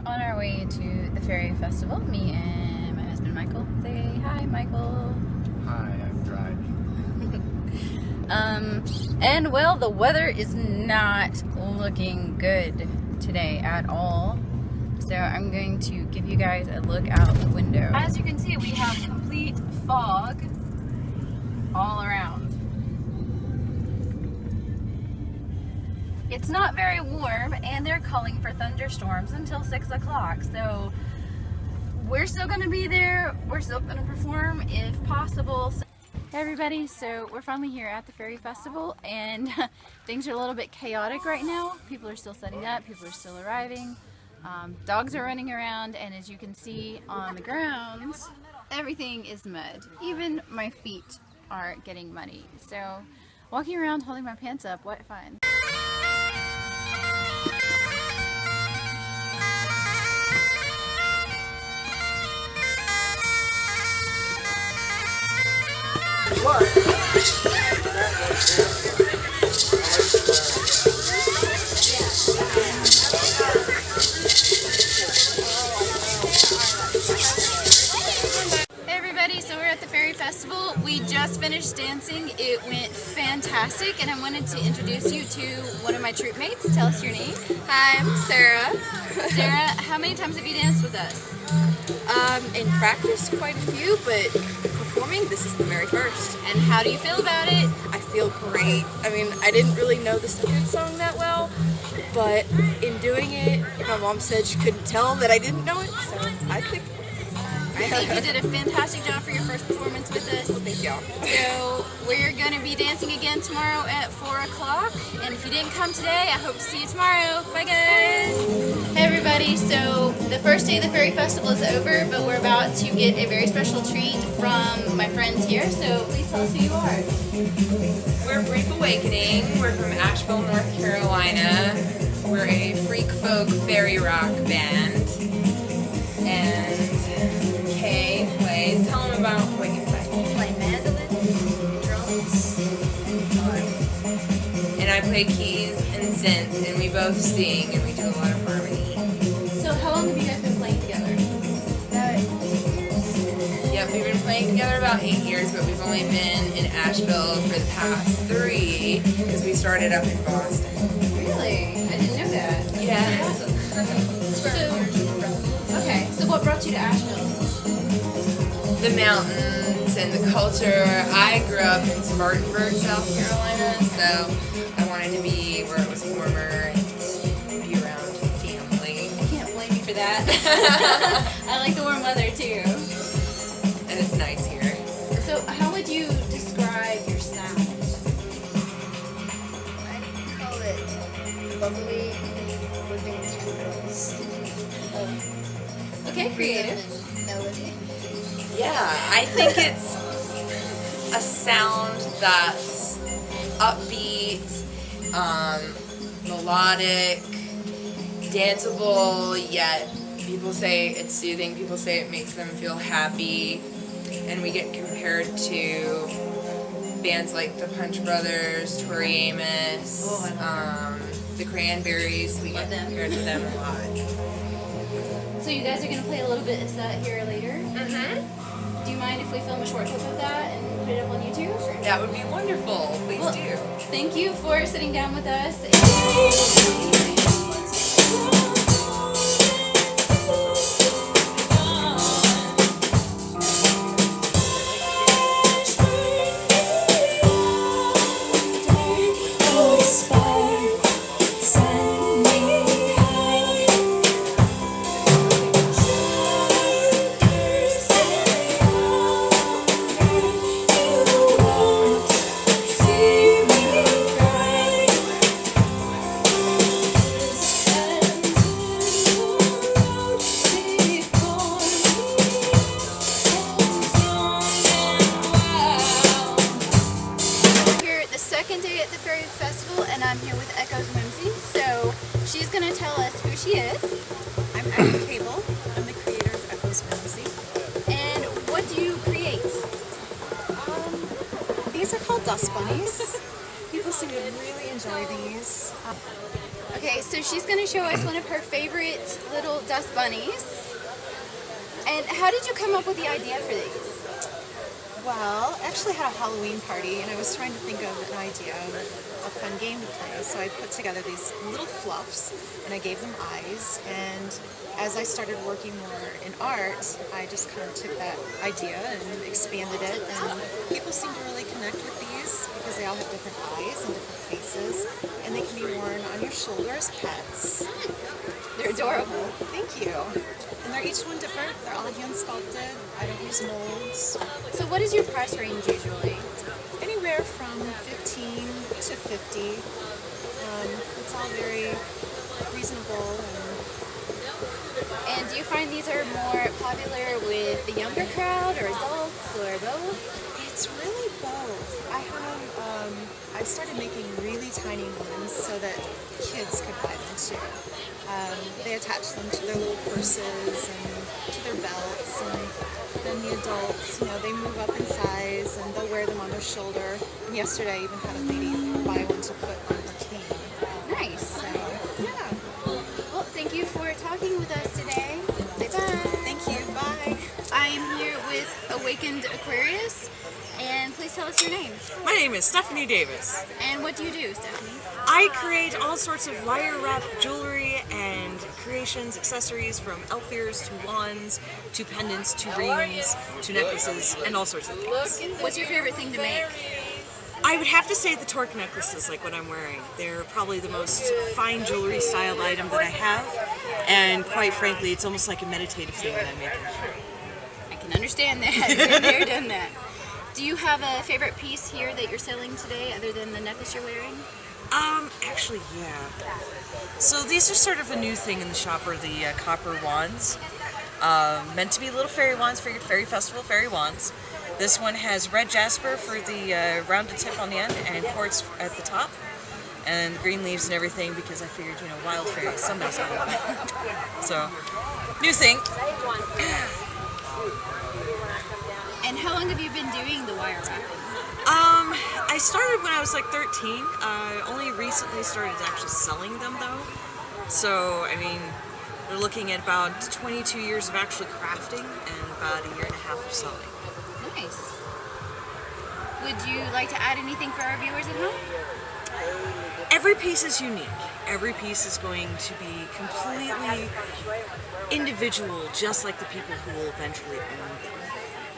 on our way to the Fairy Festival. Me and my husband Michael. Say hi, Michael. Hi, I'm driving. And well, the weather is not looking good today at all. So I'm going to give you guys a look out the window. As you can see, we have complete fog all around. It's not very warm, and they're calling for thunderstorms until 6 o'clock. So we're still going to be there. We're still going to perform if possible. Hey everybody, so we're finally here at the Fairy Festival, and things are a little bit chaotic right now. People are still setting up, people are still arriving, dogs are running around, and as you can see on the ground, everything is mud. Even my feet are getting muddy. So walking around holding my pants up, what fun. Hey everybody, so we're at the Fairy Festival. We just finished dancing. It went fantastic, and I wanted to introduce you to one of my troop mates. Tell us your name. Hi, I'm Sarah. Sarah, how many times have you danced with us? In practice, quite a few, but performing, this is the very first. And how do you feel about it? I feel great. I mean, I didn't really know the second song that well, but in doing it, my mom said she couldn't tell that I didn't know it, so I think you did a fantastic job for your first performance with us. Well, thank y'all. So we're going to be dancing again tomorrow at 4 o'clock. And if you didn't come today, I hope to see you tomorrow. Bye guys! Hey everybody, so the first day of the Fairy Festival is over, but we're about to get a very special treat from my friends here. So please tell us who you are. We're Brief Awakening. We're from Asheville, North Carolina. We're a freak folk fairy rock band. And Kay plays. Tell them about what you play. Play mandolin, drums, and guitar. And I play keys and synth, and we both sing, and we do a lot of harmony. So how long have you guys been playing together? About 8 years. Yep, we've been playing together about 8 years, but we've only been in Asheville for the past 3 because we started up in Boston. Really? I didn't know that. Yeah. Okay, so what brought you to Asheville? The mountains and the culture. I grew up in Spartanburg, South Carolina, so I wanted to be where it was warmer and be around family. I can't blame you for that. I like the warm weather too. And it's nice here. So how would you describe your sound? I call it bubbly, living tendrils of Okay, creative. melody. Yeah, I think it's a sound that's upbeat, melodic, danceable, yet people say it's soothing, people say it makes them feel happy, and we get compared to bands like the Punch Brothers, Tori Amos, the Cranberries. We get compared to them a lot. So you guys are going to play a little bit of that here later. Mm-hmm. Do you mind if we film a short clip of that and put it up on YouTube? That would be wonderful. Please Well, do. Thank you for sitting down with us. And I'm here with Whimsy. So she's going to tell us who she is. I'm at the table. I'm the creator of Whimsy. And what do you create? These are called dust bunnies. People seem to really enjoy these. Okay, so she's going to show us one of her favorite little dust bunnies. And how did you come up with the idea for these? Well, I actually had a Halloween party and I was trying to think of an idea of a fun game to play. So I put together these little fluffs and I gave them eyes. And as I started working more in art, I just kind of took that idea and expanded it. And people seem to really connect with these because they all have different eyes and different faces. And they can be worn on your shoulder as pets. They're adorable. Thank you. And they're each one different. They're all hand sculpted. I don't use molds. So what is your price range usually? Anywhere from 15 to 50. It's all very reasonable. And do you find these are more popular with the younger crowd or adults or both? It's really both. I started making really tiny ones so that kids could buy them too. They attach them to their little purses and to their belts, and then the adults, they move up in size and they'll wear them on their shoulder. And yesterday I even had a lady buy one to put on her cane. Nice. So, yeah. Well, thank you for talking with us today. Bye-bye. Thank you. Bye. I am here with Awakened Aquarius, and please tell us your name. My name is Stephanie Davis. And what do you do, Stephanie? I create all sorts of wire wrap jewelry and creations, accessories, from elf ears to wands, to pendants, to rings, to necklaces, and all sorts of things. What's your favorite thing to make? I would have to say the torque necklaces, like what I'm wearing. They're probably the most fine jewelry styled item that I have, and quite frankly, it's almost like a meditative thing that I'm making. I can understand that. Been there, done that. Do you have a favorite piece here that you're selling today other than the necklace you're wearing? Actually, yeah. So these are sort of a new thing in the shop, are the copper wands. Meant to be little fairy wands for your fairy festival fairy wands. This one has red jasper for the rounded tip on the end and quartz at the top. And green leaves and everything because I figured, wild fairies, somebody's gonna love it. So, new thing. And how long have you been doing the wire wrapping? I started when I was like 13. I only recently started actually selling them though. So, we're looking at about 22 years of actually crafting and about a year and a half of selling. Nice. Would you like to add anything for our viewers at home? Every piece is unique. Every piece is going to be completely individual, just like the people who will eventually own them.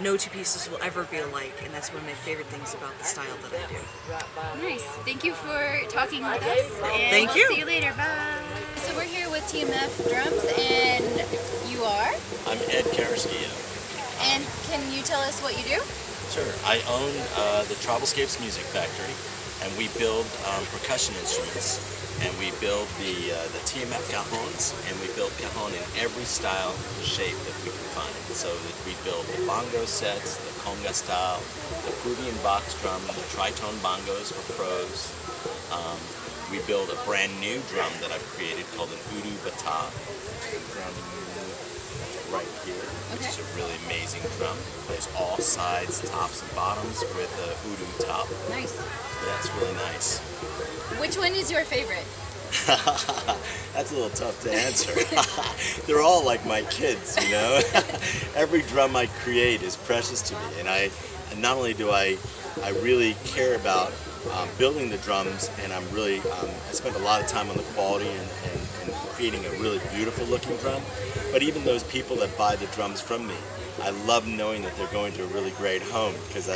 No two pieces will ever be alike, and that's one of my favorite things about the style that I do. Nice. Thank you for talking with us. And Thank we'll you. See you later. Bye. So we're here with TMF Drums, and you are? I'm Ed Karaskia. And can you tell us what you do? Sure. I own the Troublescapes Music Factory, and we build percussion instruments, and we build the TMF cajons, and we build cajon in every style, shape that we can find. So that we build the bongo sets, the conga style, the Peruvian box drum, the tritone bongos for pros. We build a brand new drum that I've created called an Udu Bata. Drum right here, which is a really amazing drum. Plays all sides, tops and bottoms with a Udu top. Nice. Yeah, it's really nice. Which one is your favorite? That's a little tough to answer. They're all like my kids, Every drum I create is precious to me, and not only do I really care about building the drums, and I spend a lot of time on the quality and creating a really beautiful looking drum. But even those people that buy the drums from me, I love knowing that they're going to a really great home, because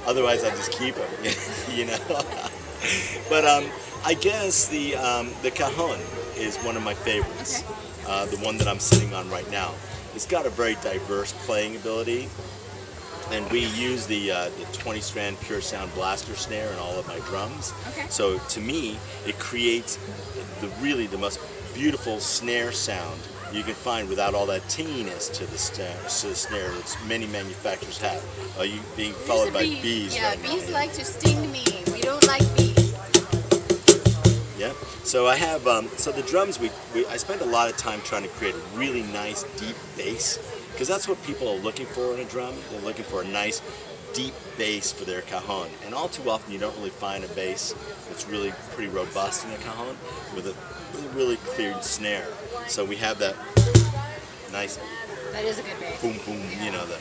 otherwise I just keep them, But I guess the cajon is one of my favorites. The one that I'm sitting on right now. It's got a very diverse playing ability. And we use the 20-strand Pure Sound blaster snare in all of my drums. Okay. So to me, it creates the most beautiful snare sound you can find without all that tinginess to the snare, which many manufacturers have. You being followed by bees. Yeah, right bees now. like to sting me. We don't like bees. Yeah. So I have so the drums. I spend a lot of time trying to create a really nice deep bass. Because that's what people are looking for in a drum. They're looking for a nice, deep bass for their cajon. And all too often you don't really find a bass that's really pretty robust in a cajon with a with a really clear snare. So we have that nice That is a good bass. boom boom, you know, the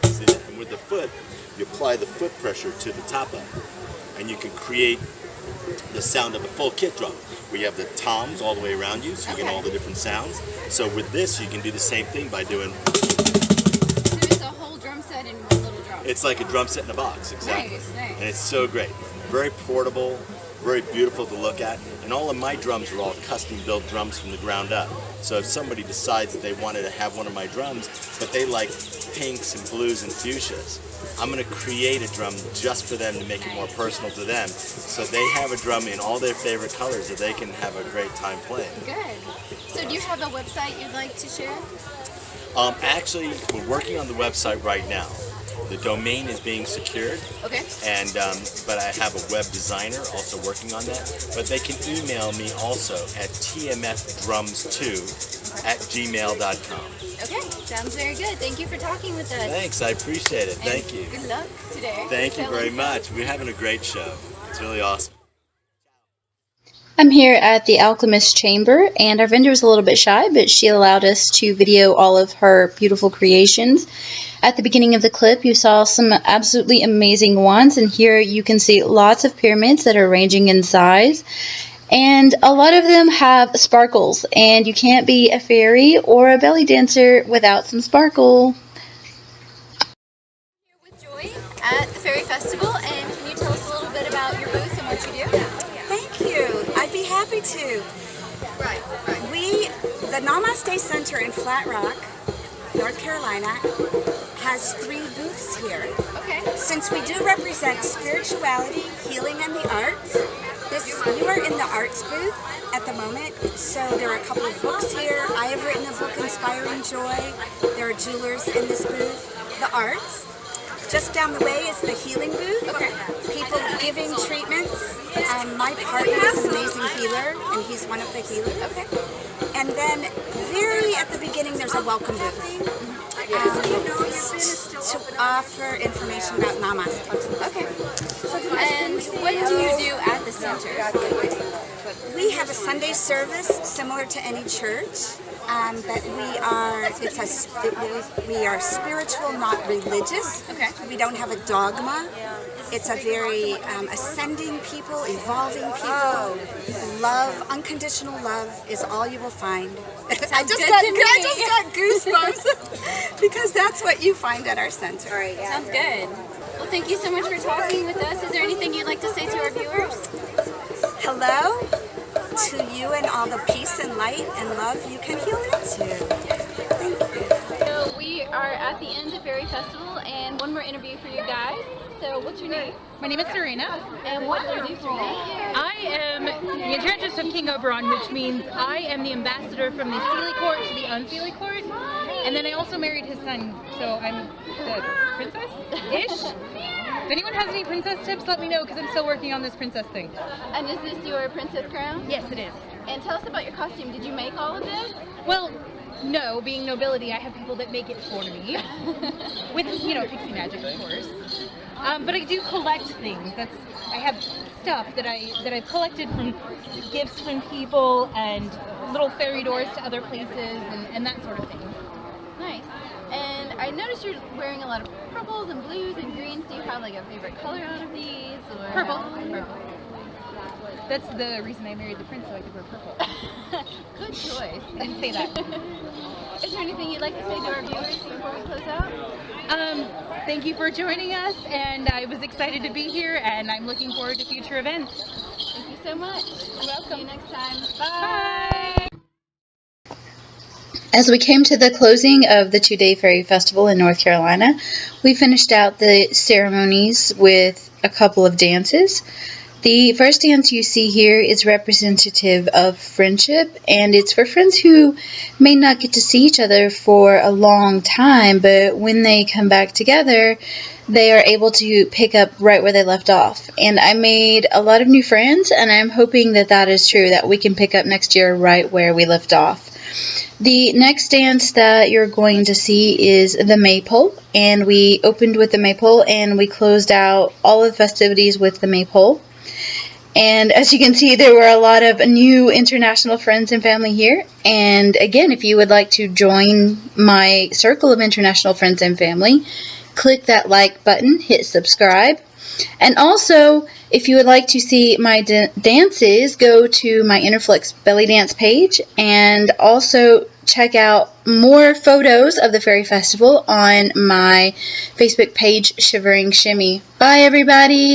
see that? And with the foot, you apply the foot pressure to the top of it, and you can create the sound of a full kit drum. We have the toms all the way around you, so you get all the different sounds. So with this, you can do the same thing by doing. So it's a whole drum set in one little drum. It's like a drum set in a box, exactly. Nice, nice. And it's so great. Very portable, very beautiful to look at. And all of my drums are all custom built drums from the ground up. So if somebody decides that they wanted to have one of my drums, but they like pinks and blues and fuchsias, I'm going to create a drum just for them to make it more personal to them. So they have a drum in all their favorite colors that they can have a great time playing. Good. So do you have a website you'd like to share? Actually, we're working on the website right now. The domain is being secured. Okay. And but I have a web designer also working on that. But they can email me also at tmfdrums2@gmail.com. Okay, sounds very good. Thank you for talking with us. Thanks, I appreciate it. And Thank you. Good luck today. Thank you very much. We're having a great show. It's really awesome. I'm here at the Alchemist Chamber, and our vendor is a little bit shy, but she allowed us to video all of her beautiful creations. At the beginning of the clip, you saw some absolutely amazing ones, and here you can see lots of pyramids that are ranging in size. And a lot of them have sparkles, and you can't be a fairy or a belly dancer without some sparkle. Here with Joy at the Fairy Festival, and can you tell us a little bit about your booth and what you do? Thank you. I'd be happy to. Right. The Namaste Center in Flat Rock, North Carolina, has 3 booths here. Okay. Since we do represent spirituality, healing, and the arts, you are in the arts booth at the moment. So there are a couple of books here. I have written a book, Inspiring Joy. There are jewelers in this booth. The arts. Just down the way is the healing booth. Okay. People giving treatments. My partner is an amazing healer, and he's one of the healers. Okay. And then very at the beginning, there's a welcome booth. To offer information about Namaste. Okay. And what do you do at the center? We have a Sunday service similar to any church, but we are spiritual, not religious. Okay. We don't have a dogma. It's a very ascending people, evolving people. Love, unconditional love is all you will find. I just got goosebumps because that's what you find at our center. All right, Sounds good. Well, thank you so much for talking with us. Is there anything you'd like to say to our viewers? Hello to you and all the peace and light and love you can heal into. Thank you. So we are at the end of Fairy Festival, and one more interview for you guys. So what's your name? My name is Sirena. And what do you do, Sirena? I am the enchantress of King Oberon, which means I am the ambassador from the Sealy Court to the Unsealy Court. And then I also married his son, so I'm the princess-ish. If anyone has any princess tips, let me know, because I'm still working on this princess thing. And is this your princess crown? Yes, it is. And tell us about your costume. Did you make all of this? Well, no, being nobility, I have people that make it for me. With, pixie magic, of course. But I do collect things. I have stuff that I've collected from gifts from people and little fairy doors to other places and that sort of thing. Nice. And I noticed you're wearing a lot of purples and blues and greens. Do you have like a favorite color out of these? Or Purple. That's the reason I married the prince, so I could wear purple. Good choice. I didn't say that. Is there anything you'd like to say to our viewers before we close out? Thank you for joining us, and I was excited to be here, and I'm looking forward to future events. Thank you so much. You're welcome. See you next time. Bye! As we came to the closing of the 2-day Fairy Festival in North Carolina, we finished out the ceremonies with a couple of dances. The first dance you see here is representative of friendship, and it's for friends who may not get to see each other for a long time, but when they come back together, they are able to pick up right where they left off. And I made a lot of new friends, and I'm hoping that that is true, that we can pick up next year right where we left off. The next dance that you're going to see is the maypole, and we opened with the maypole and we closed out all of the festivities with the maypole. And as you can see, there were a lot of new international friends and family here. And again, if you would like to join my circle of international friends and family, click that like button, hit subscribe. And also, if you would like to see my dances, go to my Interflix belly dance page, and also check out more photos of the Fairy Festival on my Facebook page, Shivering Shimmy. Bye, everybody!